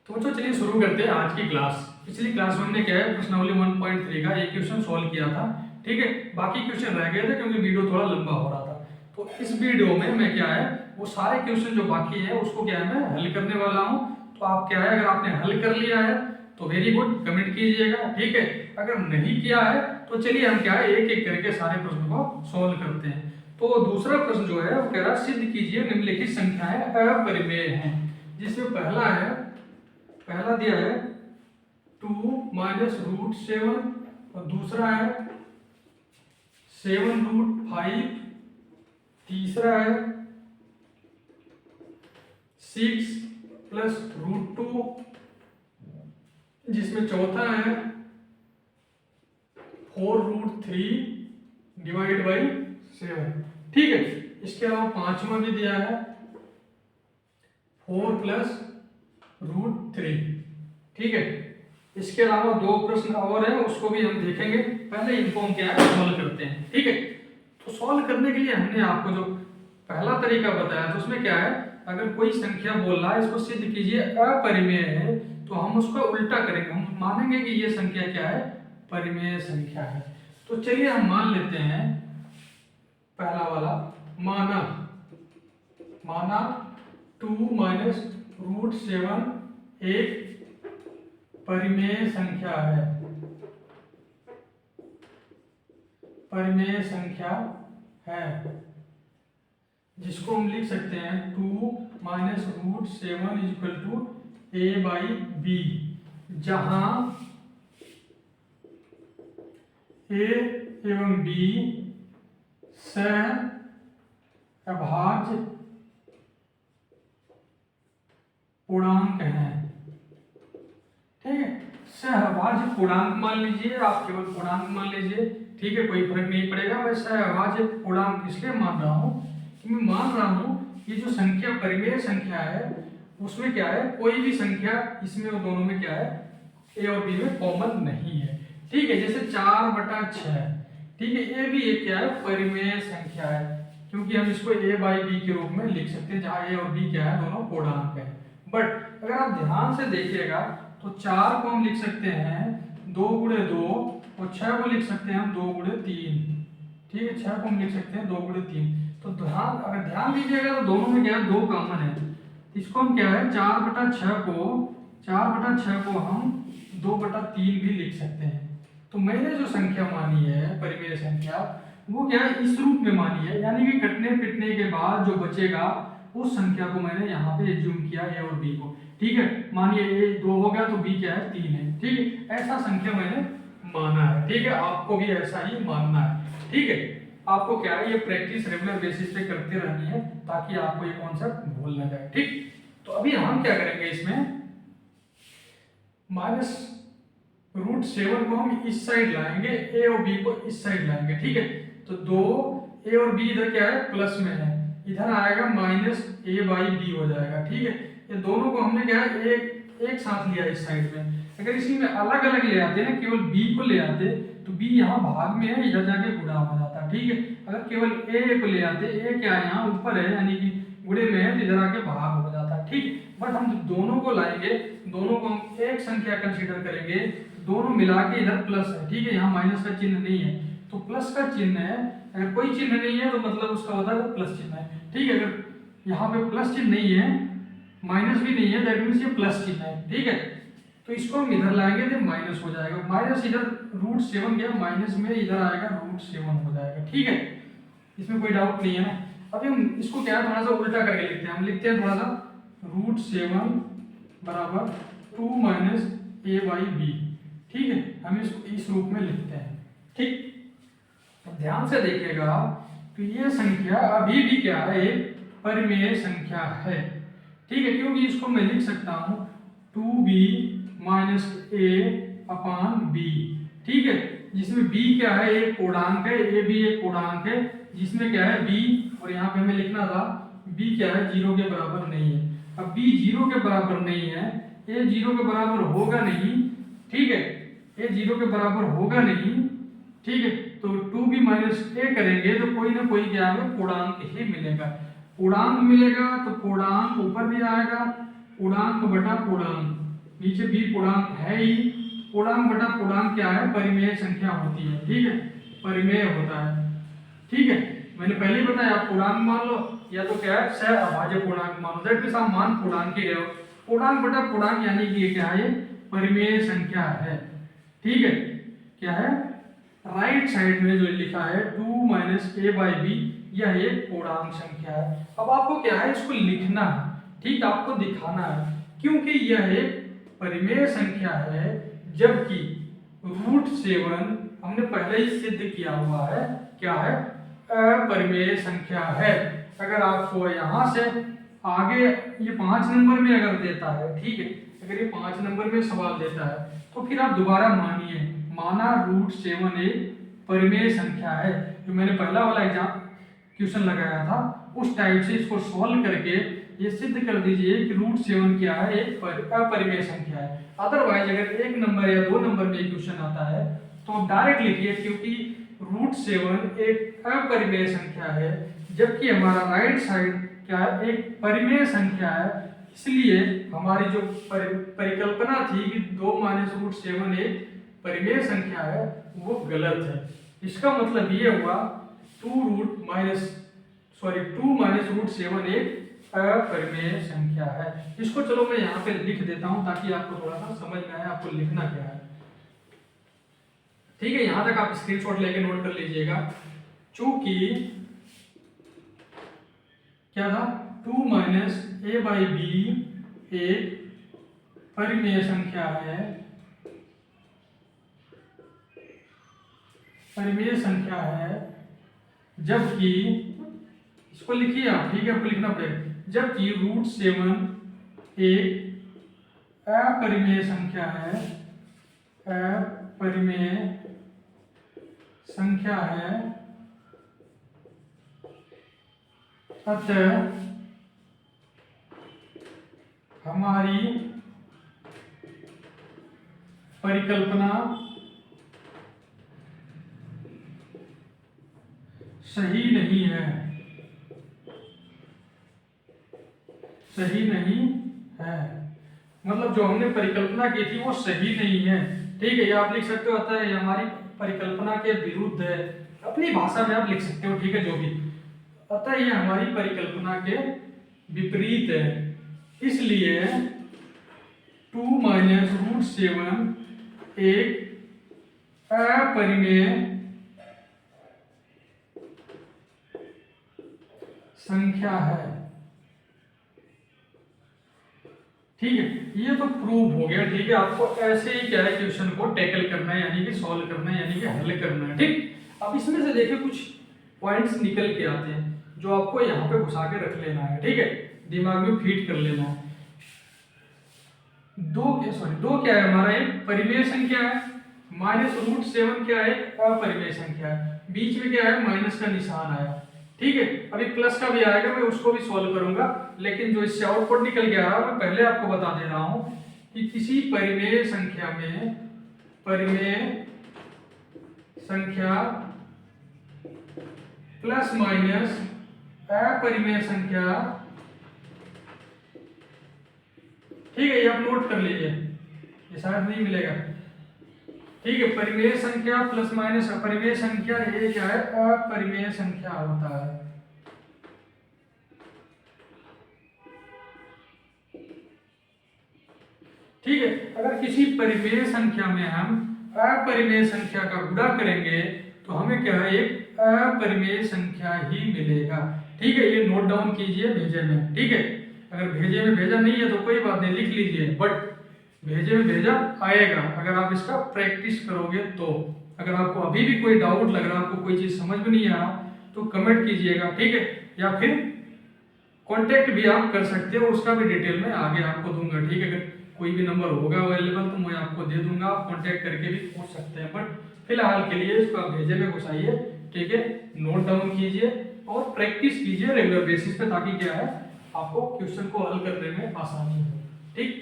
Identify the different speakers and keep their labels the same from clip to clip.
Speaker 1: तो बच्चों चलिए शुरू करते हैं आज की क्लास। पिछली क्लास में हमने क्या है प्रश्नावली 1.3 का एक क्वेश्चन सॉल्व किया था, ठीक है। बाकी क्वेश्चन रह गए थे क्योंकि वीडियो थोड़ा लंबा हो रहा था। तो इस वीडियो में मैं क्या है वो सारे क्वेश्चन जो बाकी है उसको क्या है मैं हल करने वाला हूँ। तो आप क्या है अगर आपने हल कर लिया है तो वेरी गुड, कमेंट कीजिएगा, ठीक है। अगर नहीं किया है तो चलिए हम क्या है एक एक करके सारे प्रश्नों को सॉल्व करते हैं। तो दूसरा प्रश्न जो है वो कह रहा है सिद्ध कीजिए निम्नलिखित संख्याएं अपरिमेय हैं, जिसमें पहला दिया है 2 माइनस रूट 7 और दूसरा है 7 रूट 5, तीसरा है 6 प्लस रूट 2, जिसमें चौथा है 4 रूट 3 डिवाइड बाई 7, ठीक है। इसके अलावा पांचवा भी दिया है 4 प्लस रूट 3, ठीक है। इसके अलावा दो प्रश्न और हैं उसको भी हम देखेंगे, पहले इनको हम क्या है सॉल्व करते हैं, ठीक है। तो सॉल्व करने के लिए हमने आपको जो पहला तरीका बताया तो उसमें क्या है अगर कोई संख्या बोल रहा है इसको सिद्ध कीजिए अपरिमेय है तो हम उसका उल्टा करेंगे, हम मानेंगे कि ये संख्या क्या है परिमेय संख्या है। तो चलिए हम मान लेते हैं पहला वाला, माना 2 माइनस रूट 7 एक परिमेय संख्या है, जिसको हम लिख सकते हैं 2 minus root 7 is equal to a by B, जहां a एवं b सह अभाज्य पूर्णांक हैं, ठीक है। सहअभाज्य पूर्णांक मान लीजिए, आप केवल पूर्णांक मान लीजिए, ठीक है, कोई फर्क नहीं पड़ेगा। मैं सहअभाज्य पूर्णांक इसलिए मान रहा हूं कि मैं मान रहा हूं कि जो संख्या परिमेय संख्या है उसमें क्या है कोई भी संख्या इसमें और दोनों में क्या है ए और बी में कॉमन नहीं है, ठीक है। जैसे 4/6, ठीक है, ये भी एक क्या है परिमेय संख्या है क्योंकि हम इसको a बाई बी के रूप में लिख सकते हैं जहां a और b क्या है दोनों पूर्णांक है। बट अगर आप ध्यान से देखिएगा तो 4 को हम लिख सकते हैं 2 गुणे 2 और 6 को लिख सकते हैं हम 2 गुणे 3, ठीक है। 6 को हम लिख सकते हैं 2 गुणे 3। तो अगर ध्यान दीजिएगा तो दोनों में क्या है 2 कॉमन है, इसको हम क्या है 4/6 को हम 2/3 भी लिख सकते हैं। तो मैंने जो संख्या मानी है परिमेय संख्या वो क्या है इस रूप में मानी है, यानी कि कटने पिटने के बाद जो बचेगा उस संख्या को मैंने यहाँ पे एज्यूम किया ए और बी को, ठीक है। मानिए ए 2 हो गया तो बी क्या है 3 है, ठीक है। ऐसा संख्या मैंने माना है, ठीक है। आपको भी ऐसा ही मानना है, ठीक है। आपको क्या है ये प्रैक्टिस रेगुलर बेसिस पे करते रहनी है ताकि आपको ये कॉन्सेप्ट भूल ना जाए, ठीक। तो अभी हम क्या करेंगे इसमें माइनस रूट 7 को हम इस साइड लाएंगे, ए और बी को इस साइड लाएंगे, ठीक है। तो 2 ए और बी इधर क्या है प्लस में है, इधर आएगा माइनस ए बाई बी हो जाएगा, ठीक है। ये दोनों को हमने क्या है एक साथ लिया इस साइड में। अगर इसी में अलग अलग ले आते ना केवल बी को ले आते तो बी यहाँ भाग में है इधर जाके गुणा हो जाता, ठीक है। अगर केवल ए को ले आते, ए क्या है यहाँ ऊपर है यानी कि गुणे में है तो इधर आके भाग हो जाता, ठीक। बट हम दोनों को लाएंगे, दोनों को हम एक संख्या कंसीडर करेंगे, दोनों मिला के इधर प्लस है, ठीक है। यहाँ माइनस का चिन्ह नहीं है तो प्लस का चिन्ह है, अगर कोई चिन्ह नहीं है तो मतलब उसका होता है प्लस चिन्ह है, ठीक है। अगर यहाँ पे प्लस चिन्ह नहीं है माइनस भी नहीं है दैट मीन्स ये प्लस चिन्ह है, ठीक है। तो इसको हम इधर लाएंगे तो माइनस हो जाएगा, माइनस इधर रूट 7 गया माइनस में इधर आएगा रूट 7 हो जाएगा, ठीक है। इसमें कोई डाउट नहीं है ना। अभी हम इसको क्या है थोड़ा सा उल्टा करके लिखते हैं, हम लिखते हैं थोड़ा सा रूट 7 बराबर 2 माइनस ए बाई बी, ठीक है। हम इसको इस रूप में लिखते हैं, ठीक। तो ध्यान से देखिएगा तो ये संख्या अभी भी क्या है एक परिमेय संख्या है, ठीक है। क्योंकि इसको मैं लिख सकता हूं 2b माइनस ए अपान बी, ठीक है। जिसमें b क्या है एक पूर्णांक है, a भी एक पूर्णांक है, जिसमें क्या है b और यहाँ पे हमें लिखना था b क्या है 0 के बराबर नहीं है। अब b 0 के बराबर नहीं है, a 0 के बराबर होगा नहीं, ठीक है। a 0 के बराबर होगा नहीं, ठीक है। तो 2b माइनस ए करेंगे तो कोई ना कोई क्या है पूर्णांक ही मिलेगा, पूर्णांक मिलेगा तो पूर्णांक ऊपर भी आएगा, पूर्णांक बटा पूर्णांक, नीचे बी पूर्णांक है ही, पूर्णांक बटा पूर्णांक क्या है, परिमेय संख्या होती है, ठीक है, परिमेय होता है, ठीक है। मैंने पहले ही बताया आप पूर्णांक मान लो या तो क्या है सह अभाज्य पूर्णांक मान लो, दैट मींस आप मान पूर्णांक ही रहे हो, पूर्णांक बटा पूर्णांक यानी कि ये क्या है, परिमेय संख्या है, ठीक है। क्या है, राइट साइड में जो लिखा है 2 माइनस ए बाई बी, यह एक पूर्णांक संख्या है। अब आपको क्या है, इसको लिखना है, ठीक, आपको दिखाना है, क्योंकि यह एक परिमेय संख्या है, जबकि √7 हमने पहले ही सिद्ध किया हुआ है, क्या है, अपरिमेय संख्या है। अगर आपको यहाँ से आगे ये 5 नंबर में अगर देता है, ठीक है, अगर ये 5 नंबर में सवाल देता है तो फिर आप दोबारा मानिए, माना √7 एक परिमेय संख्या है, जो मैंने पहला वाला एग्जाम क्वेश्चन लगाया था उस टाइप से इसको सॉल्व करके ये सिद्ध कर दीजिए कि √7 क्या है, एक अपरिमेय संख्या है। अदरवाइज अगर 1 नंबर या 2 नंबर में क्वेश्चन आता है तो आप डायरेक्ट लिखिए, क्योंकि √7 एक अपरिमेय संख्या है, जबकि हमारा राइट साइड क्या है, एक परिमेय संख्या है, इसलिए हमारी जो परिकल्पना थी कि 2 माइनस √7 एक परिमेय संख्या है, वो गलत है। इसका मतलब ये हुआ 2 माइनस √7 एक अपरिमेय संख्या है। इसको चलो मैं यहाँ पे लिख देता हूँ ताकि आपको थोड़ा सा समझ में आए आपको लिखना क्या है, ठीक है। यहां तक आप स्क्रीनशॉट लेके नोट कर लीजिएगा। चूंकि क्या था, 2 माइनस ए बाई बी एक परिमेय संख्या है, परिमेय संख्या है, जबकि इसको लिखिए आप, ठीक है, आपको लिखना पड़ेगा, जबकि √7 एक अपरिमेय संख्या है, अपरिमेय संख्या है, अतः हमारी परिकल्पना सही नहीं है, सही नहीं है, मतलब जो हमने परिकल्पना की थी वो सही नहीं है, ठीक है। ये आप लिख सकते हो, अतः ये हमारी परिकल्पना के विरुद्ध है, अपनी भाषा में आप लिख सकते हो, ठीक है, जो भी, अतः ये हमारी परिकल्पना के विपरीत है, इसलिए 2 माइनस √7 एक अपरिमेय संख्या है, ठीक है। ये तो प्रूव हो गया, ठीक है। आपको ऐसे ही क्या है, क्वेश्चन को टैकल करना है, यानी कि सॉल्व करना है, यानी कि हल करना है, ठीक। अब इसमें से देखिए कुछ पॉइंट्स निकल के आते हैं जो आपको यहाँ पे घुसा के रख लेना है, ठीक है, दिमाग में फीड कर लेना है। दो क्या है हमारा, एक परिमेय संख्या है, माइनस √7 क्या है, अपरिमेय संख्या है, बीच में क्या है, माइनस का निशान आया, ठीक है। अभी प्लस का भी आएगा, मैं उसको भी सॉल्व करूंगा, लेकिन जो इससे आउटपुट निकल के आ रहा है मैं पहले आपको बता दे रहा हूं कि किसी परिमेय संख्या में, परिमेय संख्या प्लस माइनस अपरिमेय संख्या, ठीक है, ये आप नोट कर लीजिए, ये शायद नहीं मिलेगा, ठीक है। परिमेय संख्या प्लस माइनस अपरिमेय संख्या, ये क्या है, अपरिमेय संख्या होता है, ठीक है। अगर किसी परिमेय संख्या में हम अपरिमेय संख्या का गुणा करेंगे तो हमें क्या है, एक अपरिमेय संख्या ही मिलेगा, ठीक है। ये नोट डाउन कीजिए भेजे में, ठीक है। अगर भेजे में भेजा नहीं है तो कोई बात नहीं, लिख लीजिए, बट भेजे में भेजा आएगा अगर आप इसका प्रैक्टिस करोगे तो। अगर आपको अभी भी कोई डाउट लग रहा है, आपको कोई चीज समझ में नहीं आ रहा, तो कमेंट कीजिएगा, ठीक है, या फिर कांटेक्ट भी आप कर सकते हो, उसका भी डिटेल में आगे आपको दूंगा, ठीक है। अगर कोई भी नंबर होगा अवेलेबल तो मैं आपको दे दूंगा, आप कांटेक्ट करके भी पूछ सकते हैं, बट फिलहाल के लिए इसको आप भेजे में घुसाइए, ठीक है, नोट डाउन कीजिए और प्रैक्टिस कीजिए रेगुलर बेसिस पे, ताकि क्या है, आपको क्वेश्चन को हल करने में आसानी हो, ठीक,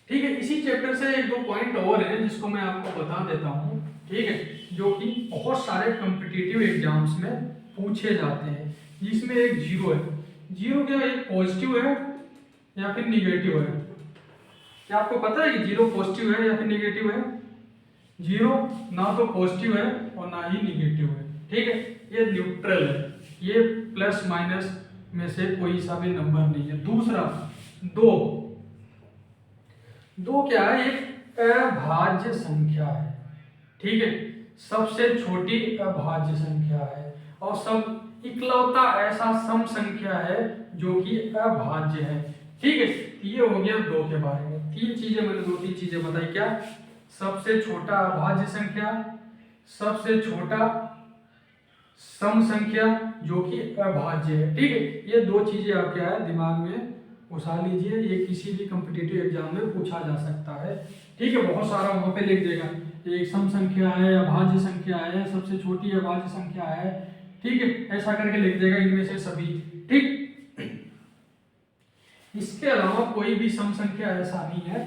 Speaker 1: ठीक है। इसी चैप्टर से 1-2 पॉइंट और हैं जिसको मैं आपको बता देता हूँ, ठीक है, जो कि बहुत सारे कॉम्पिटिटिव एग्जाम्स में पूछे जाते हैं, जिसमें एक जीरो है, जीरो क्या एक पॉजिटिव है या फिर निगेटिव है, क्या आपको पता है कि जीरो पॉजिटिव है या फिर निगेटिव है? जीरो ना तो पॉजिटिव है और ना ही निगेटिव है, ठीक है, ये न्यूट्रल है, ये प्लस माइनस में से कोई सा भी नंबर नहीं है। दूसरा दो, दो क्या है? एक अभाज्य संख्या है, ठीक है, सबसे छोटी अभाज्य संख्या है और सब इकलौता ऐसा सम संख्या है जो कि अभाज्य है, ठीक है। ये हो गया दो के बारे में। तीन चीजें मैंने दो तीन चीजें बताई, क्या? सबसे छोटा अभाज्य संख्या, सबसे छोटा सम संख्या जो कि अभाज्य है, ठीक है। ये दो चीजें आप क्या है दिमाग में घुसा लीजिए, ये किसी भी कॉम्पिटिटिव एग्जाम में पूछा जा सकता है, ठीक है। बहुत सारा वहां पे लिख देगा, एक सम संख्या है, अभाज्य संख्या है, सबसे छोटी अभाज्य संख्या है, ठीक है, ऐसा करके लिख देगा इनमें से सभी, ठीक। इसके अलावा कोई भी सम संख्या ऐसा नहीं है,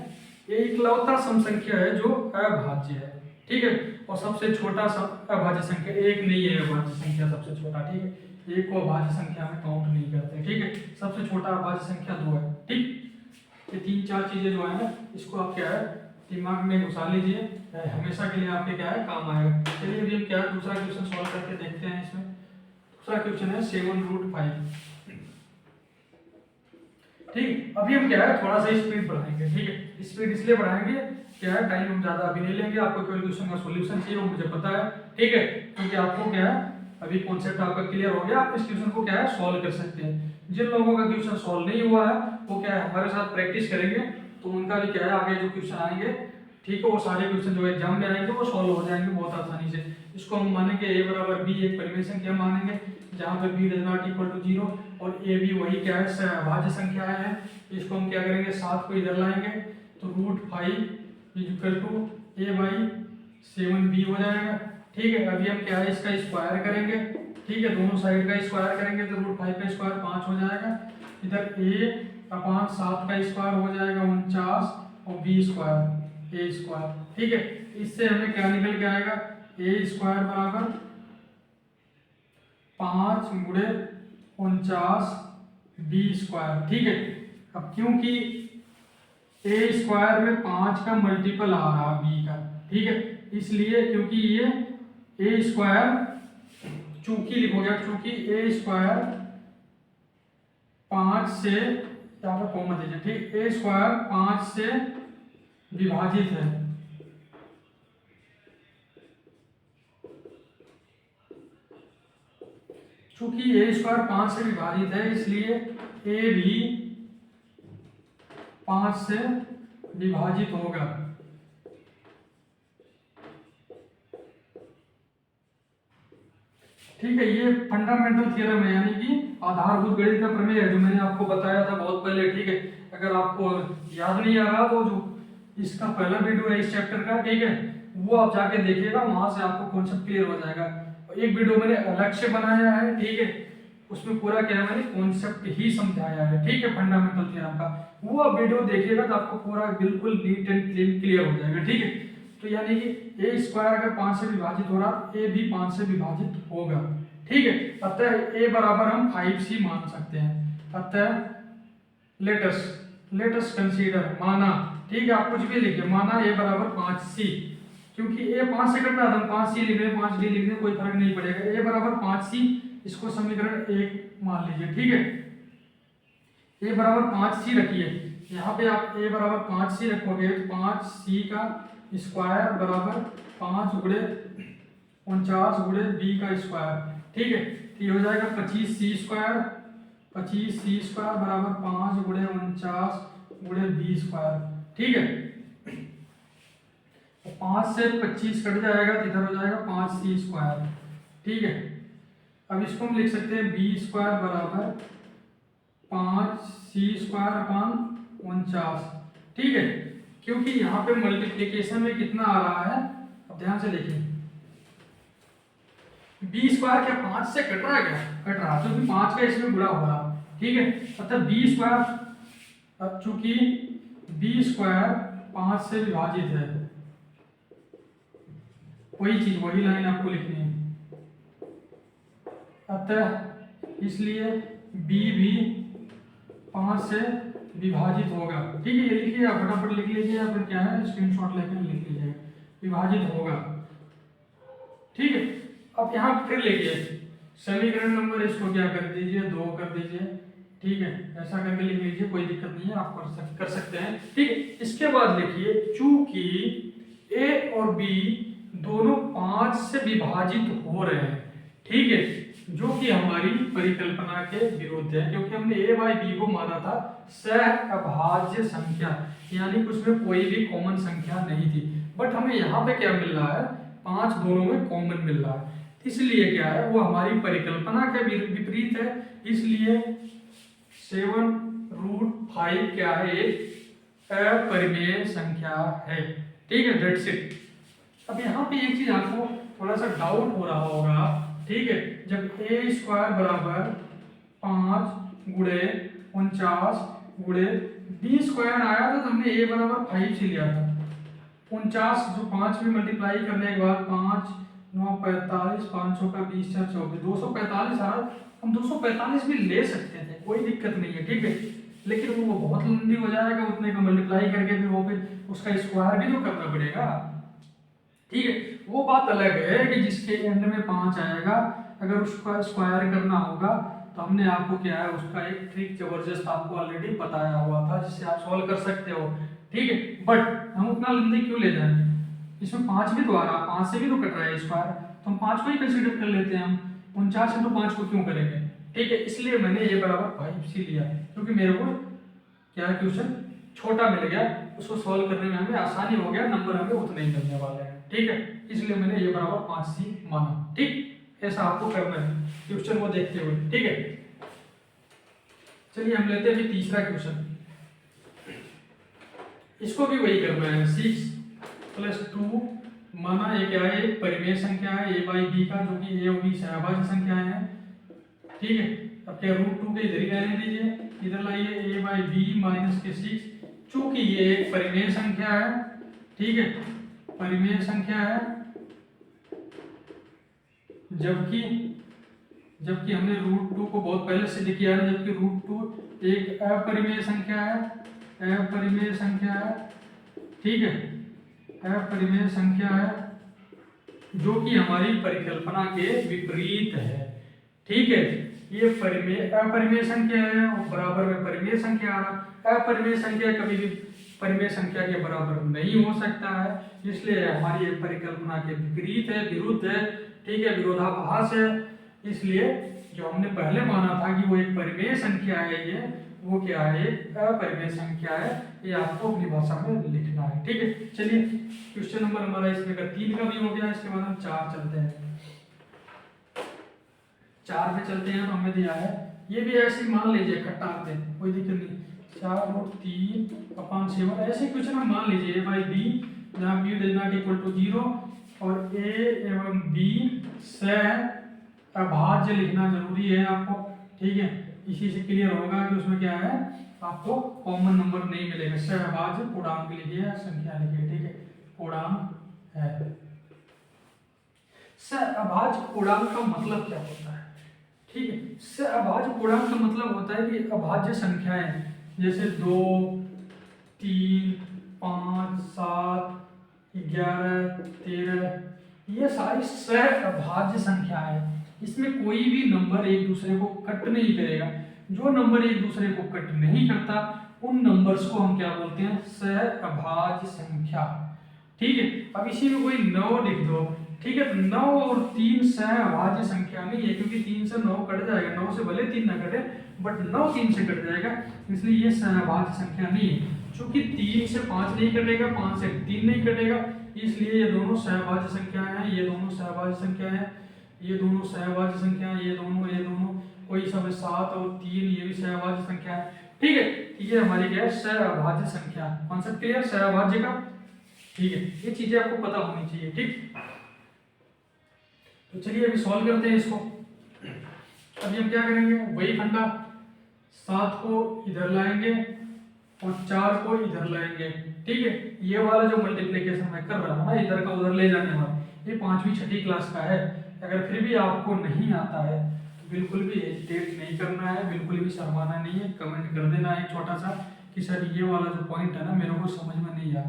Speaker 1: ये इकलौता सम संख्या है जो अभाज्य है, ठीक है। और सबसे छोटा सम अभाज्य संख्या एक नहीं है, अभाज्य संख्या सबसे छोटा, ठीक है, एक को अभाज्य संख्या में काउंट नहीं करते, ठीक है। सबसे छोटा अभाज्य संख्या दो है, ठीक। ये तीन चार चीजें जो है ना, इसको आप क्या है दिमाग में घुसा लीजिए, हमेशा के लिए आपके क्या है काम आएगा। चलिए अभी हम क्या दूसरा क्वेश्चन सॉल्व करके देखते हैं। इसमें दूसरा क्वेश्चन है 7√5, ठीक। अभी हम क्या है थोड़ा सा स्पीड बढ़ाएंगे, ठीक है। स्पीड इसलिए बढ़ाएंगे, क्या है टाइम हम ज्यादा अभी नहीं लेंगे, आपको केवल क्वेश्चन का सॉल्यूशन चाहिए वो मुझे पता है, ठीक है, क्योंकि आपको क्या है अभी कॉन्सेप्ट आपका क्लियर हो गया, आप इस क्वेश्चन को क्या है सॉल्व कर सकते हैं। जिन लोगों का क्वेश्चन सॉल्व नहीं हुआ है वो क्या है हमारे साथ प्रैक्टिस करेंगे, तो उनका भी क्या है आगे जो क्वेश्चन आएंगे, ठीक है, वो सारे क्वेश्चन जो एग्जाम में आएंगे वो सॉल्व हो जाएंगे बहुत आसानी से। इसको हम मानेंगे a बराबर b, एक परिमेय संख्या मानेंगे जहाँ पे b does not equal to 0 और a भी वही क्या है अभाज्य संख्या है। इसको हम क्या करेंगे 7 को इधर लाएंगे तो √5 इक्वल टू a/7b हो जाएगा, ठीक है। अभी हम क्या है इसका स्क्वायर करेंगे, ठीक है, दोनों साइड का स्क्वायर करेंगे तो √5 का स्क्वायर 5 हो जाएगा, इधर a/7 का स्क्वायर हो जाएगा 49 और b स्क्वायर a स्क्वायर, ठीक है। इससे हमें क्या निकल के आएगा a स्क्वायर बराबर 5 गुणे 49 b स्क्वायर, ठीक है। अब क्योंकि a स्क्वायर में 5 का मल्टीपल आ रहा b का, ठीक है, इसलिए क्योंकि ये a स्क्वायर चूंकि लिखोगे, चूंकि a स्क्वायर 5 से यहाँ पर कॉमा दीजिए, ठीक, a स्क्वायर 5 से विभाजित है, चूंकि a स्क्वायर 5 से विभाजित है इसलिए a भी 5 से विभाजित होगा, ठीक है। ये फंडामेंटल थ्योरम है, यानी कि आधारभूत गणित का प्रमेय है जो मैंने आपको बताया था बहुत पहले, ठीक है। अगर आपको याद नहीं आ रहा तो जो इसका पहला वीडियो है इस चैप्टर का, ठीक है, वो आप जाके देखिएगा, वहां से आपको कॉन्सेप्ट क्लियर हो जाएगा। एक वीडियो मैंने अलग से बनाया है, ठीक है, उसमें पूरा क्या है मैंने कॉन्सेप्ट ही समझाया है, ठीक है, फंडामेंटल थ्योरम का। वो आप वीडियो देखिएगा तो आपको पूरा बिल्कुल नीट एंड क्लीन क्लियर हो जाएगा, ठीक है। तो यानी कि a स्क्वायर अगर 5 से विभाजित हो रहा a भी 5 से विभाजित होगा, ठीक है। अतः a बराबर हम 5c मान सकते हैं। अतः लेटस कंसीडर माना, ठीक है, आप कुछ भी लिखिए, माना a बराबर 5c, क्योंकि a 5 से कट रहा था, हम 5c लिख रहे हैं 5d लिख रहे हैं, कोई फर्क नहीं पड़ेगा। a बराबर 5c, इसको समीकरण 1 मान लीजिए, ठीक है। a बराबर 5c रखिए, यहाँ पे आप a बराबर 5c रखोगे तो 5c का स्क्वायर बराबर 5 गुणे 49 गुणे b का स्क्वायर, ठीक है। तो ये हो जाएगा 25c स्क्वायर, 25c स्क्वायर बराबर 5 गुणे 49 गुणे b स्क्वायर, ठीक है। तो 5 से 25 कट जाएगा तो इधर हो जाएगा 5c स्क्वायर, ठीक है। अब इसको हम लिख सकते हैं b स्क्वायर बराबर 5c स्क्वायर अपान 49, ठीक है, क्योंकि यहाँ पे मल्टीप्लिकेशन में कितना आ रहा है, अब ध्यान से देखिए, b स्क्वायर क्या 5 से कट रहा है, क्या कट रहा है, क्योंकि 5 का इसमें गुणा हो रहा, ठीक है। अतः b स्क्वायर, अब चूंकि b स्क्वायर 5 से विभाजित है, वही चीज वही लाइन आपको लिखनी है, अतः इसलिए b भी 5 से विभाजित होगा। ठीक है, ये लिखिए आप फटाफट लिख लीजिए या फिर क्या है स्क्रीनशॉट लेकर लिख लीजिए, विभाजित होगा। ठीक है, अब यहाँ फिर लिखिए समीकरण नंबर इसको क्या कर दीजिए 2 कर दीजिए। ठीक है, ऐसा करके लिख लीजिए, कोई दिक्कत नहीं है, आप कर सकते हैं। ठीक है, इसके बाद लिखिए चूंकि ए और बी दोनों 5 से विभाजित हो रहे हैं, ठीक है, जो कि हमारी परिकल्पना के विरुद्ध है, क्योंकि हमने ए बाई बी को माना था सहअभाज्य संख्या, यानी कि उसमें कोई भी कॉमन संख्या नहीं थी। बट हमें यहाँ पे क्या मिल रहा है, 5 दोनों में कॉमन मिल रहा है, इसलिए क्या है वो हमारी परिकल्पना के विपरीत है, इसलिए 7√5 क्या है, एक अपरिमेय संख्या है। ठीक है, दैट्स इट। अब यहाँ पे एक चीज आपको थोड़ा सा डाउट हो रहा होगा, ठीक है, जब ए स्क्वायर बराबर 5 गुणे 49 गुणे बी स्क्वायर आया था तो हमने ए बराबर 5 से लिया था। 49 जो 5 में मल्टीप्लाई करने के बाद 5 9 45 500 का 20 4 24 245 आ रहा, हम 245 भी ले सकते थे, कोई दिक्कत नहीं है। ठीक है, लेकिन वो बहुत लंबी हो जाएगा, उतने का मल्टीप्लाई करके फिर वो फिर उसका स्क्वायर भी तो करना पड़ेगा। ठीक है, वो बात अलग है कि जिसके एंड में 5 आएगा, अगर उसका स्क्वायर करना होगा तो हमने आपको क्या है उसका एक ट्रिक जबरदस्त आपको ऑलरेडी बताया हुआ था, जिससे आप सॉल्व कर सकते हो। ठीक है, बट हम उतना लंबी क्यों ले जाएंगे, इसमें 5 भी तो आ रहा, 5 से भी तो कट रहा है स्क्वायर, तो हम 5 को ही कंसीडर कर लेते हैं। हम 49 से तो 5 को क्यों करेंगे। ठीक है, इसलिए मैंने ये बराबर 5 सी लिया, क्योंकि मेरे को क्या है क्वेश्चन छोटा मिल गया, उसको सॉल्व करने में हमें आसानी हो गया, नंबर हमें उतने ही मिलने वाले हैं। ठीक है, इसलिए मैंने ये बराबर 5 सी माना। ठीक, ऐसा आपको करना है क्वेश्चन को देखते हुए। ठीक है, चलिए हम लेते हैं अभी तीसरा क्वेश्चन, इसको भी वही करना है। 6 + 2 माना ये क्या है, एक परिमेय संख्या है ए बाई बी का, जो कि ए और बी सहभाज्य संख्याएं हैं। ठीक है, अब क्या √2 के इधर ही रहने दीजिए, इधर लाइए ए बाई बी माइनस के 6, चूंकि ये एक परिमेय संख्या है। ठीक है, परिमेय संख्या है, जबकि हमने √2 को बहुत पहले सिद्ध किया है, जबकि √2 एक अपरिमेय संख्या है, अपरिमेय संख्या है। ठीक है, अपरिमेय संख्या है, जो कि हमारी परिकल्पना के विपरीत है। ठीक है, ये अपरिमेय संख्या है और बराबर में परिमेय संख्या आ रहा। अपरिमेय संख्या कभी भी परिमेय संख्या के बराबर नहीं हो सकता है, इसलिए हमारी परिकल्पना के विपरीत है, विरुद्ध है। ठीक है, विरोधाभास है, इसलिए जो हमने पहले माना था कि वो एक परिमेय संख्या है, ये वो क्या है, एक अपरिमेय संख्या है। ये आपको अपनी भाषा में लिखना है। ठीक है, चलिए क्वेश्चन नंबर हमारा इसमें का 3 का भी हो गया, इसके बाद हम 4 चलते हैं। 4 पे चलते हैं, तो हमें दिया है ये भी ऐसे मान लीजिए, खट्टा आते कोई दिक्कत नहीं, 4√3/7 ऐसे क्वेश्चन हम मान लीजिए ए बाई बी, जहाँ B does not equal to 0 और ए एवं बी सहअभाज्य लिखना जरूरी है आपको। ठीक है, इसी से क्लियर होगा कि उसमें क्या है, आपको कॉमन नंबर नहीं मिलेगा। सहअभाज्य पूर्णांक लिखिए, संख्या लिखिए। ठीक है, पूर्णांक है। सहअभाज्य पूर्णांक का मतलब क्या होता है। ठीक है, सहअभाज्य पूर्णांक का मतलब होता है कि अभाज्य संख्याएं जैसे 2 3 5 7 11 13 ये सारी सहअभाज्य संख्याएं हैं। इसमें कोई भी नंबर एक दूसरे को कट नहीं करेगा। जो नंबर एक दूसरे को कट नहीं करता उन नंबर्स को हम क्या बोलते हैं, सहअभाज्य संख्या। ठीक है, अब इसी में कोई 9 लिख दो। ठीक है, तो 9 और 3 सहअभाज्य संख्या नहीं है, क्योंकि 3 से 9 कट जाएगा, 9 से भले 3 ना कटे, बट 9 3 से कट जाएगा, इसलिए ये सहअभाज्य संख्या नहीं है। चूंकि 3 से 5 नहीं कटेगा, 5 से 3 नहीं कटेगा, इसलिए ये दोनों सहअभाज्य संख्याएं हैं, ये दोनों सहअभाज्य संख्या है, ये दोनों सहअभाज्य संख्या, ये दोनों कोई सब 7 और 3 ये भी सहअभाज्य संख्या है। ठीक है, ये हमारी क्या है, सहअभाज्य संख्या। कॉन्सेप्ट क्लियर सहअभाज्य का। ठीक है, ये चीजें आपको पता होनी चाहिए। ठीक, तो चलिए अभी सॉल्व करते हैं इसको। अभी हम क्या करेंगे, वही फंडा, 7 को इधर लाएंगे और 4 को इधर लाएंगे। ठीक है, ये वाला जो मल्टीप्लिकेशन मैं कर रहा हूँ ना, इधर का उधर ले जाने वाला, ये 5वीं 6ठी क्लास का है। अगर फिर भी आपको नहीं आता है तो बिल्कुल भी हेजिटेट नहीं करना है, बिल्कुल भी शर्माना नहीं है, कमेंट कर देना है छोटा सा कि सर ये वाला जो पॉइंट है ना मेरे को समझ में नहीं आया,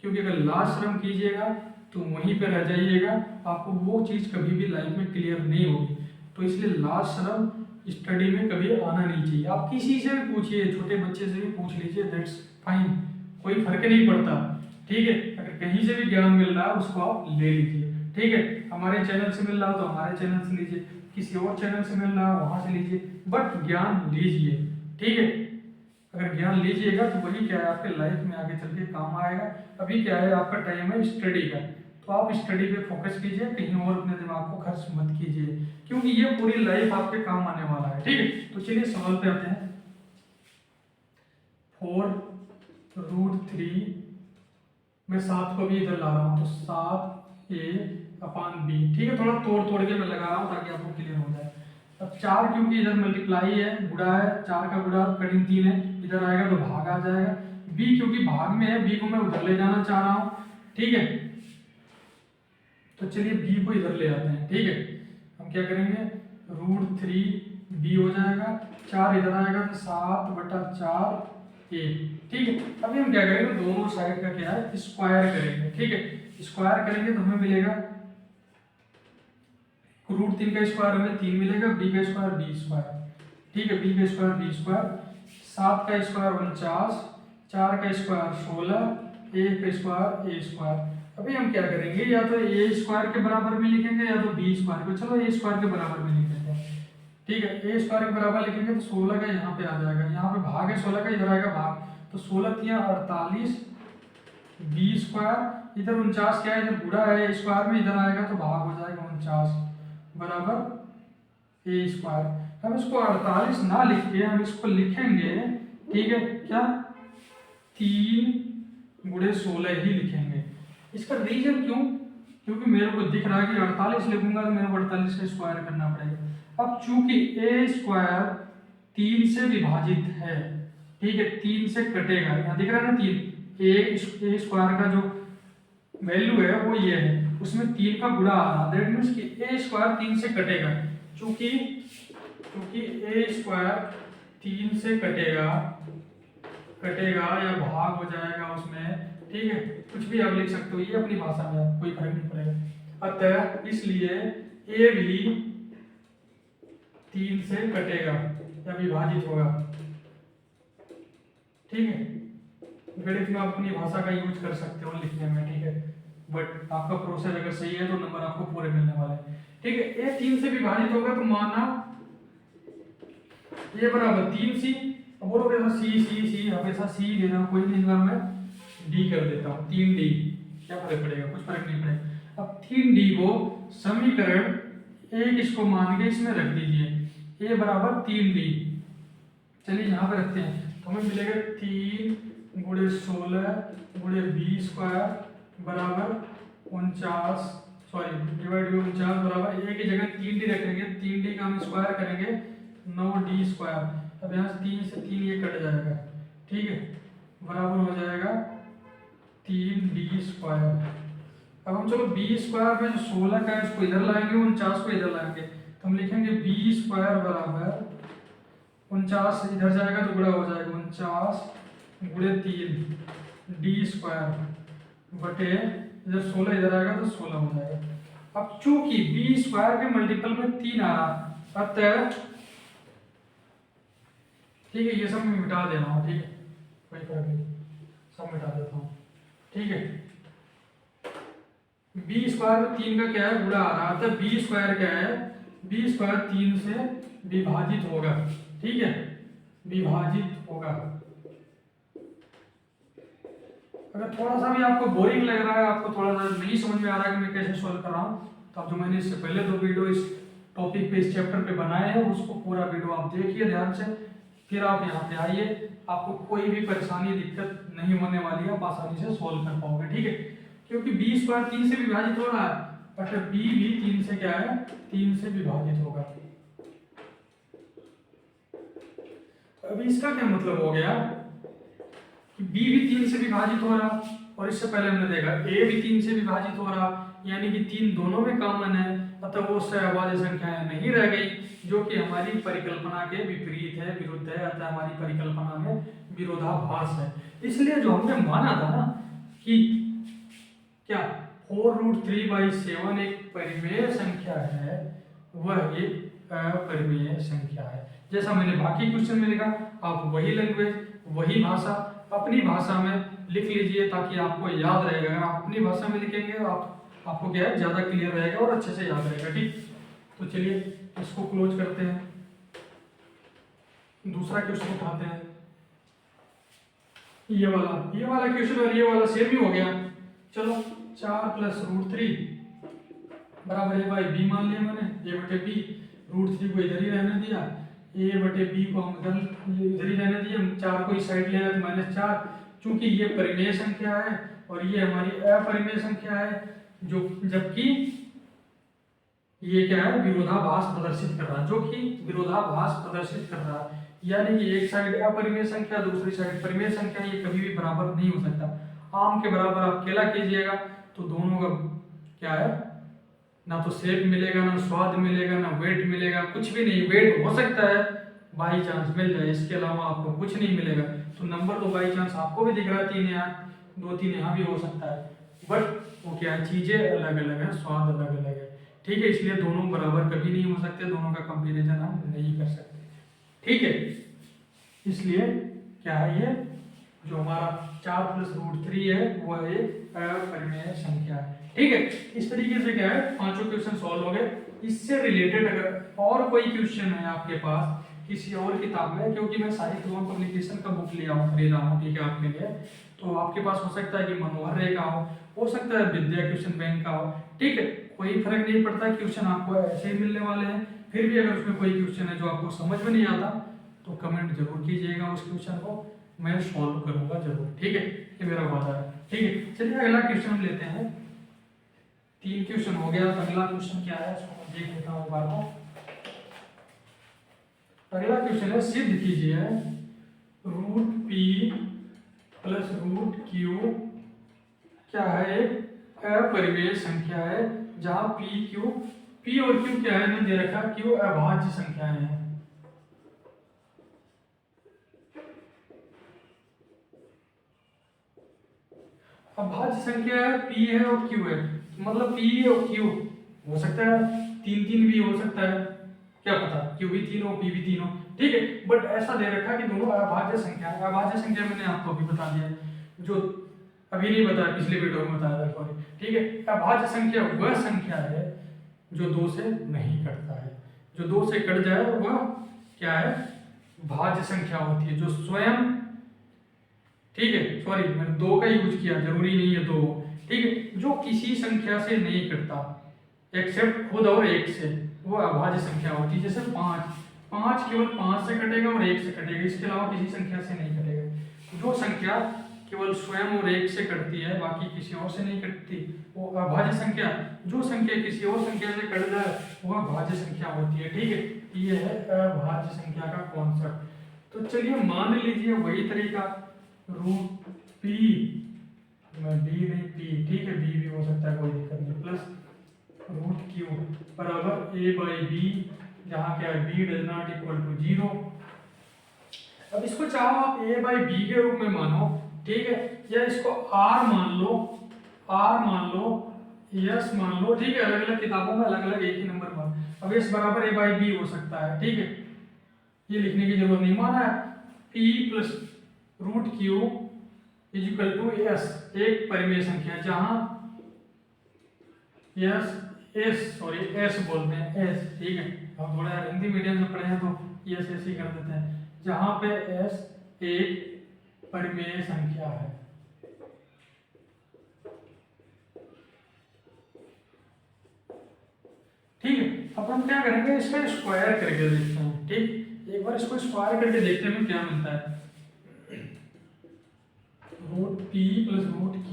Speaker 1: क्योंकि अगर लास्ट टर्म कीजिएगा तो वहीं पे रह जाइएगा, आपको वो चीज़ कभी भी लाइफ में क्लियर नहीं होगी। तो इसलिए लास्ट टर्म स्टडी में कभी आना नहीं चाहिए। आप किसी से भी पूछिए, छोटे बच्चे से भी पूछ लीजिए, दैट्स फाइन, कोई फर्क नहीं पड़ता, ठीक है। अगर कहीं से भी ज्ञान मिल रहा है उसको आप ले लीजिए, ठीक है। हमारे चैनल से मिल रहा हो तो हमारे चैनल से लीजिए, किसी और चैनल से मिल रहा है वहां से लीजिए, बट ज्ञान लीजिए, ठीक है। अगर ज्ञान लीजिएगा तो वही क्या है आपके लाइफ में आगे चल के काम आएगा। अभी क्या है आपका टाइम है स्टडी का, तो आप स्टडी पे फोकस कीजिए, कहीं और अपने दिमाग को खर्च मत कीजिए, क्योंकि ये पूरी लाइफ आपके काम आने वाला है, ठीक है। तो चलिए सवाल पे आते हैं। 4√3 मैं 7 को भी इधर ला रहा हूँ, तो 7a/b, ठीक है। थोड़ा तोड़ तोड़ के मैं लगा रहा हूँ ताकि आपको क्लियर हो जाए। अब 4 क्योंकि इधर मल्टीप्लाई है, गुणा है, 4 का गुणा कटिंग 3 है, इधर आएगा तो भाग आ जाएगा। b क्योंकि भाग में है, b को मैं उधर ले जाना चाह रहा हूँ, ठीक है। तो चलिए b को इधर ले आते हैं, ठीक है। हम क्या करेंगे, √3b हो जाएगा, 4 इधर आएगा तो 7/4a, ठीक है। अभी हम क्या करेंगे, दोनों साइड का क्या है स्क्वायर करेंगे, ठीक है। स्क्वायर करेंगे तो हमें मिलेगा √3 का स्क्वायर हमें 3 मिलेगा, b का स्क्वायर b², ठीक है। b का स्क्वायर b², 7 का स्क्वायर 49, 4 का स्क्वायर 16, a का स्क्वायर a²। अभी हम क्या करेंगे, या तो a² के बराबर में लिखेंगे या तो b² को, चलो a² के बराबर में लिख देते हैं, ठीक है। a² के बराबर लिखेंगे तो 16 का यहाँ पे आ जाएगा, यहाँ पे भाग है 16 का, इधर आएगा भाग, तो 16 × 48, b², इधर 49 क्या है, इधर गुणा है स्क्वायर में, इधर आएगा तो भाग हो जाएगा 49 बराबर a²। हम इसको 48 ना लिख के हम इसको लिखेंगे, ठीक है, क्या 3 × 16 ही लिखेंगे। इसका रीजन क्यों, क्योंकि मेरे को दिख रहा है कि 48 लिखूंगा तो मेरे को 48 का स्क्वायर करना पड़ेगा। अब चूंकि a² 3 से विभाजित है, ठीक है, 3 से कटेगा, यहाँ दिख रहा है ना 3, a² का जो वैल्यू है वो ये है, उसमें 3 का गुणा आ रहा, दैट मीन्स कि a² 3 से कटेगा, चूंकि a² 3 से कटेगा या भाग हो जाएगा उसमें, ठीक है। कुछ भी आप लिख सकते हो, ये अपनी भाषा में कोई फर्क नहीं पड़ेगा। अतः इसलिए a भी 3 से कटेगा या विभाजित होगा, ठीक है। गणित में आप अपनी भाषा का यूज कर सकते हो लिखने में, ठीक है, बट आपका प्रोसेस अगर सही है तो नंबर आपको पूरे मिलने वाले हैं, ठीक है। a 3 से विभाजित होगा तो माना a बराबर 3c, अब बोलोगे सी हमेशा सी लेना, कोई नहीं, मैं d कर देता हूँ, 3d, क्या फर्क पड़ेगा, कुछ फर्क नहीं पड़ेगा। अब 3d को समीकरण 1 इसको मान के इसमें रख दीजिए, a बराबर 3d, चलिए यहाँ पे रखते हैं, तो हमें मिलेगा 3 × 16 × b² बराबर 49, सॉरी डिवाइड बाई 49 बराबर, a की जगह 3d रखेंगे, 3d का हम स्क्वायर करेंगे 9d²। अब यहाँ 3 से 3 ये कट जाएगा, ठीक है, बराबर हो जाएगा 3d²। अब हम चलो b² में जो 16 का है उसको इधर लाएंगे, 49 को इधर लाएंगे, तो हम लिखेंगे b² बराबर 49 इधर जाएगा तो गुणा हो जाएगा 49 × 3 d² बटे इधर 16 इधर आएगा तो 16 हो जाएगा। अब चूंकि b² के मल्टीपल में 3 आ रहा, अतः ठीक है, ये सब मैं मिटा दे रहा हूँ, ठीक है, कोई फर्क नहीं, सब मिटा देता हूँ, ठीक है। b² में 3 का क्या है गुणा आ रहा, तो b² क्या है, b² 3 से विभाजित होगा, ठीक है, विभाजित होगा। अगर थोड़ा सा भी आपको बोरिंग लग रहा है, आपको थोड़ा सा नहीं समझ में आ रहा है कि मैं कैसे सॉल्व कर रहा हूँ, तो अब जो मैंने इससे पहले 2 वीडियो इस टॉपिक पे, इस चैप्टर पे बनाए हैं, उसको पूरा वीडियो आप देखिए ध्यान से, फिर आप यहाँ पे आइए, आपको कोई भी परेशानी दिक्कत नहीं होने वाली है, आप आसानी से सॉल्व कर पाओगे, ठीक है। क्योंकि b² 3 से विभाजित हो रहा है, अतः b भी 3 से क्या है, 3 से विभाजित होगा। अभी इसका क्या मतलब हो गया कि b भी 3 से विभाजित हो रहा, और इससे पहले हमने देखा a भी 3 से विभाजित हो रहा, यानी कि 3 दोनों में कॉमन है, अतः वो सहअभाज्य संख्याएं नहीं रह गई, जो कि हमारी परिकल्पना के विपरीत है, विरुद्ध है, अतः हमारी परिकल्पना में विरोधाभास है। इसलिए जो हमने माना था ना कि क्या 4√3/7 एक परिमेय संख्या है, वह एक अपरिमेय संख्या है। जैसा मैंने बाकी क्वेश्चन में लिखा, आप वही लैंग्वेज, वही भाषा अपनी भाषा में लिख लीजिए ताकि आपको याद रहेगा। अगर आप अपनी भाषा में लिखेंगे तो आपको क्या है, ज़्यादा क्लियर रहेगा और अच्छे से याद रहेगा। ठीक, तो चलिए इसको क्लोज करते हैं, दूसरा क्वेश्चन उठाते हैं। ये वाला क्वेश्चन और ये वाला सेम ही हो गया। चलो 4+√3 बराबर a/b मान लिया मैंने, a/b, √3 को इधर ही रहने दिया, a/b को हम इधर ही रहने दिए, 4 को इस साइड ले आए तो -4। चूंकि ये परिमेय संख्या है और ये हमारी अपरिमेय संख्या है, जो जबकि ये क्या है, विरोधाभास प्रदर्शित कर रहा है, जो कि विरोधाभास प्रदर्शित कर रहा है। यानी कि एक साइड अपरिमेय संख्या, दूसरी साइड परिमेय संख्या, ये कभी भी बराबर नहीं हो सकता। आम के बराबर आप केला कीजिएगा तो दोनों का क्या है, ना तो शेप मिलेगा, ना स्वाद मिलेगा, ना वेट मिलेगा, कुछ भी नहीं। वेट हो सकता है बाई चांस मिल जाए, इसके अलावा आपको कुछ नहीं मिलेगा। तो नंबर तो बाई चांस आपको भी दिख रहा है 3 यहाँ, 2-3 यहाँ भी हो सकता है, बट वो क्या है, चीजें अलग अलग है, स्वाद अलग अलग है। ठीक है, इसलिए दोनों बराबर कभी नहीं हो सकते, दोनों का कंपेरिजन हम नहीं कर सकते। ठीक है, इसलिए क्या है, ये जो हमारा 4+√3 है वह एक अपरिमेय संख्या है। ठीक है, इस तरीके से क्या है, पांचों क्वेश्चन सॉल्व हो गए। इससे रिलेटेड अगर और कोई क्वेश्चन है आपके पास किसी और किताब में, क्योंकि मैं साहित्य एवं पब्लिकेशन का बुक खरीदा हूँ, ठीक है, आपके लिए, तो आपके पास हो सकता है कि मनोहर रे का हो सकता है विद्या क्वेश्चन बैंक का हो। ठीक है, कोई फर्क नहीं पड़ता, क्वेश्चन आपको ऐसे ही मिलने वाले हैं। फिर भी अगर उसमें कोई क्वेश्चन है जो आपको समझ में नहीं आता तो कमेंट जरूर कीजिएगा, उस क्वेश्चन को मैं सॉल्व करूंगा जरूर। ठीक है, ये मेरा वादा है। ठीक है, चलिए अगला क्वेश्चन हम लेते हैं। 3 क्वेश्चन हो गया, अगला क्वेश्चन क्या है इसको देख लेता हूँ बार को। अगला क्वेश्चन है, सिद्ध कीजिए √p + √q क्या है, एक अपरिमेय संख्या है, जहां p और q क्या है, मैंने दे रखा, q अभाज्य संख्याएं हैं। अभाज्य संख्या है, p है और q है, मतलब p और q हो सकता है 3-3 भी हो सकता है, क्या पता q भी 3 हो, p भी 3 हो। ठीक है, बट ऐसा दे रखा कि दोनों अभाज्य संख्या है। अभाज्य संख्या मैंने आपको अभी बता दिया, जो अभी नहीं बताया, पिछले वीडियो में बताया था, सॉरी। ठीक है, अभाज्य संख्या वह संख्या है जो 2 से नहीं कटता है, जो 2 से कट जाए वह क्या है, भाज्य संख्या होती है, जो स्वयं, ठीक है, सॉरी मैंने 2 का यूज किया, जरूरी नहीं है 2। ठीक है, जो किसी संख्या से नहीं कटता एक्सेप्ट खुद और 1 से, वो अभाज्य संख्या होती है। जैसे 5 केवल 5 से कटेगा और 1 से कटेगा, इसके अलावा किसी संख्या से नहीं कटेगा। जो संख्या केवल स्वयं और 1 से कटती है, बाकी किसी और से नहीं कटती, वो अभाज्य संख्या। जो संख्या किसी और संख्या से कट जाए वह भाज्य संख्या होती है। ठीक है, ये है अभाज्य संख्या का कॉन्सेप्ट। तो चलिए मान लीजिए वही तरीका, √p में b नहीं p, ठीक है, b भी हो सकता है, कोई दिक्कत नहीं, प्लस √q बराबर a/b, जहाँ क्या है b ≠ 0। अब इसको चाहो आप a/b के रूप में मानो, ठीक है, या इसको r मान लो, s मान लो, ठीक है, अलग अलग किताबों में अलग अलग एक ही नंबर पर। अब s बराबर a/b हो सकता है, ठीक है, ये लिखने की जरूरत नहीं, माना है p + √q = s, एक परिमेय संख्या, जहां s बोलते हैं, s, ठीक है, हम थोड़ा हिंदी मीडियम में पढ़े हैं तो s ऐसे ही कर देते हैं, जहां पे s एक परिमेय संख्या है। ठीक है, अब हम क्या करेंगे, इसका स्क्वायर करके देखते हैं। ठीक, एक बार इसको स्क्वायर करके देखते हैं क्या मिलता है। √p + √q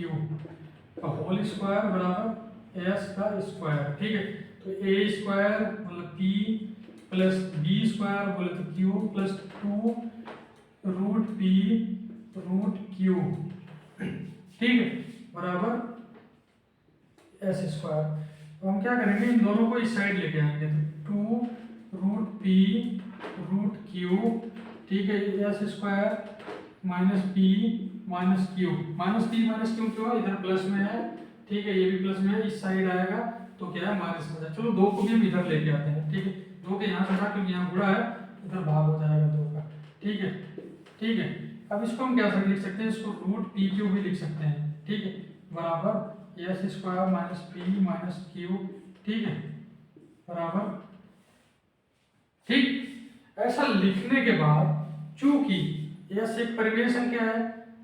Speaker 1: का होल स्क्वायर बराबर s का स्क्वायर। ठीक है, तो a² मतलब p + b² बोले तो q + 2 √p √q, ठीक है, बराबर s²। तो हम क्या करेंगे, इन दोनों को इस साइड लेके आएंगे, तो 2 √p √q, ठीक है, s² minus P minus Q, minus P minus Q क्यों है, इधर प्लस में है, ठीक है, ये भी प्लस में है, इस साइड आएगा तो क्या है माइनस हो जाएगा। चलो दो को भी हम इधर लेके आते हैं, ठीक है, दो के यहाँ से हटा क्योंकि यहाँ गुणा है, इधर भाग हो जाएगा दो का, ठीक है, ठीक है। अब इसको हम क्या लिख सकते हैं, इसको रूट पी क्यू भी लिख सकते हैं, ठीक है, बराबर S square minus P minus Q, ठीक है, बराबर, ठीक। ऐसा लिखने के बाद चूंकि एस एक परिमेय संख्या है,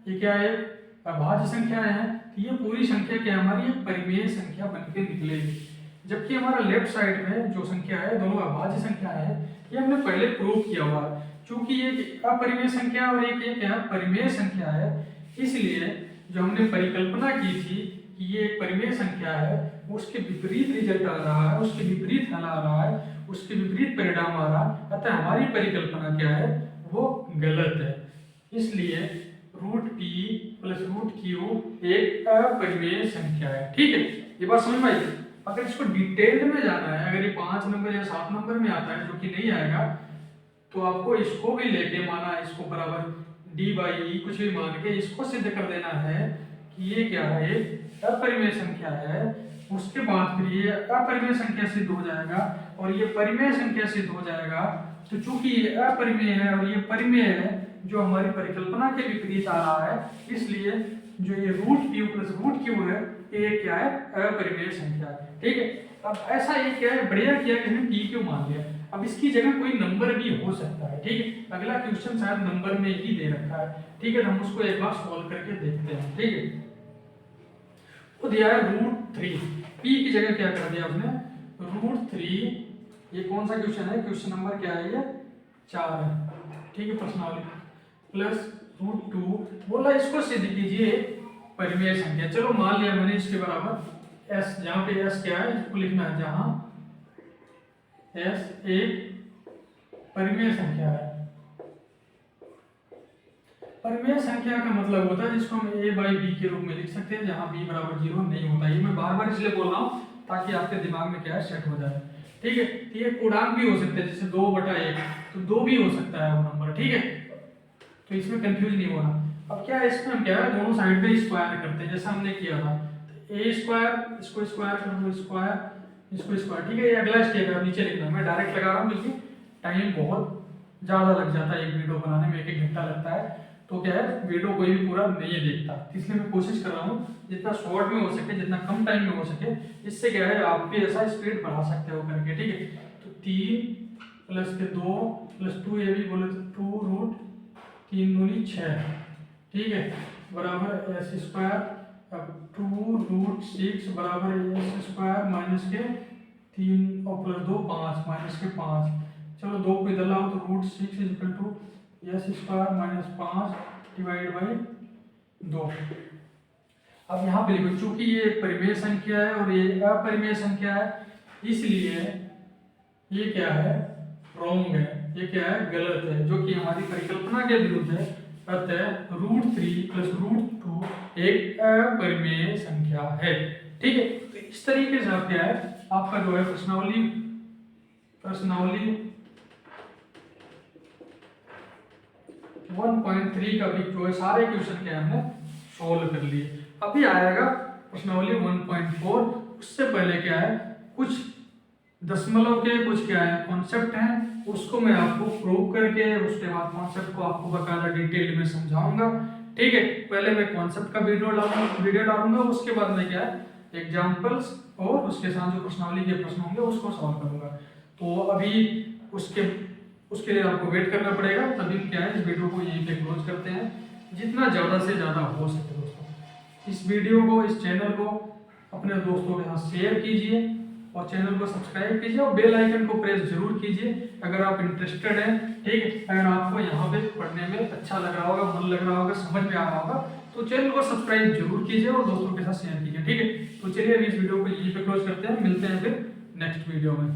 Speaker 1: ये क्या है, अभाज्य संख्या है, तो ये पूरी संख्या क्या है हमारी, ये परिमेय संख्या बनके निकलेगी। जबकि हमारा लेफ्ट साइड में जो संख्या है दोनों अभाज्य संख्या है, ये हमने पहले प्रूव किया हुआ है। चूंकि ये अपरिमेय संख्या और एक ये क्या परिमेय संख्या है, इसलिए जो हमने परिकल्पना की थी कि ये एक परिमेय संख्या है, उसके विपरीत रिजल्ट आ रहा है, उसके विपरीत हल आ रहा है, उसके विपरीत परिणाम आ रहा है, अतः हमारी परिकल्पना क्या है, वो गलत है। इसलिए root P plus root Q एक अपरिमेय संख्या है, ठीक है, ये बात समझ में आई। अगर इसको डिटेल में जाना है, अगर ये 5 नंबर या 7 नंबर में आता है, जो कि नहीं आएगा, तो आपको इसको भी लेके माना, इसको बराबर डी बाई ई कुछ भी मान के इसको सिद्ध कर देना है कि ये क्या है, अपरिमेय संख्या है। उसके बाद फिर ये अपरिमेय संख्या सिद्ध हो जाएगा और ये परिमेय संख्या सिद्ध हो जाएगा। तो चूंकि ये अपरिमेय है और ये परिमेय है, जो हमारी परिकल्पना के विपरीत आ रहा है, इसलिए जो ये root P plus root Q है, ये क्या है, अपरिमेय संख्या है, ठीक है। अब ऐसा ये क्या है, बढ़िया किया कि हमने पी क्यू मान लिया। अब इसकी जगह कोई नंबर भी हो सकता है, ठीक है, अगला क्वेश्चन शायद नंबर में ही दे रखा है, ठीक है, तो हम उसको एक बार सॉल्व करके देखते हैं, ठीक है। वो दिया है √3, पी की जगह क्या कर दिया उसने, √3। ये कौन सा क्वेश्चन है, क्वेश्चन नंबर क्या है, ये 4 है, ठीक है, प्रश्नावली, प्लस √2 बोला इसको सिद्ध कीजिए परिमेय संख्या। चलो मान लिया मैंने इसके बराबर एस, जहां पे एस क्या है इसको लिखना है, जहां एस एक परिमेय संख्या है। परिमेय संख्या का मतलब होता है जिसको हम a बाई बी के रूप में लिख सकते हैं, जहां b बराबर 0 नहीं होता। ये मैं बार बार इसलिए बोल रहा हूँ ताकि आपके दिमाग में क्या है, सेट हो जाए, ठीक है। ये पूर्णांक भी हो सकते हैं, जैसे 2/1, तो 2 भी हो सकता है वो नंबर, ठीक है, तो इसमें कंफ्यूज नहीं होना। अब क्या है, इसमें हम क्या है, दोनों साइड पे स्क्वायर करते हैं, जैसा हमने किया था, तो a स्क्वायर, इसको स्क्वायर कर दो, स्क्वायर, इसको स्क्वायर, ठीक है। ये अगला स्टेप है, नीचे लिखना, मैं डायरेक्ट लगा रहा हूँ क्योंकि टाइम बहुत ज्यादा लग जाता है, एक वीडियो बनाने में 1 घंटा लगता है, तो क्या है, वीडियो कोई भी पूरा नहीं देखता, इसलिए मैं कोशिश कर रहा हूँ जितना शॉर्ट में हो सके, जितना कम टाइम में हो सके। इससे क्या है, आप भी ऐसा स्पीड बढ़ा सकते हो करके, ठीक है। तो 3 प्लस के 2 प्लस 2, ये भी बोले तो 2√3 दूनी 6, ठीक है, बराबर एस स्क्वायर। अब 2√6 बराबर एस स्क्वायर माइनस के 3 और प्लस 2 5 माइनस के 5। चलो 2 को इधर लाओ तो √6 equal to S square minus 5 divide by 2। अब यहाँ पे लिखो, चूंकि ये परिमेय संख्या है और ये अपरिमेय संख्या है, इसलिए ये क्या है, रॉन्ग है, ये क्या है, गलत है, जो कि हमारी परिकल्पना के विरुद्ध है। अतः √3 प्लस √2 एक अपरिमेय संख्या है, ठीक है। तो इस तरीके से आप क्या है, आपका जो है प्रश्नावली 1.3 का भी जो है सारे क्वेश्चन क्या हमने सोल्व कर लिए। अभी आएगा प्रश्नावली 1.4। उससे पहले क्या है, कुछ दशमलव के कुछ क्या है कॉन्सेप्ट हैं, उसको मैं आपको प्रूव करके उसके बाद कॉन्सेप्ट को आपको बकायदा डिटेल में समझाऊंगा, ठीक है। पहले मैं कॉन्सेप्ट का वीडियो डालूंगा, उसके बाद मैं क्या है एग्जांपल्स और उसके साथ जो प्रश्नावली के प्रश्न होंगे उसको सॉल्व करूंगा। तो अभी उसके लिए आपको वेट करना पड़ेगा, तभी क्या है इस वीडियो को यहीं पे क्लोज करते हैं, जितना ज़्यादा से ज़्यादा हो सके दोस्तों। इस वीडियो को, इस चैनल को अपने दोस्तों के साथ शेयर कीजिए और चैनल को सब्सक्राइब कीजिए और बेल आइकन को प्रेस जरूर कीजिए अगर आप इंटरेस्टेड हैं, ठीक है। अगर आपको यहाँ पे पढ़ने में अच्छा लग रहा होगा, मन लग रहा होगा, समझ में आ रहा होगा, तो चैनल को सब्सक्राइब जरूर कीजिए और दोस्तों के साथ शेयर कीजिए, ठीक है। तो चलिए अभी इस वीडियो को यहीं पे क्लोज करते हैं, मिलते हैं फिर नेक्स्ट वीडियो में।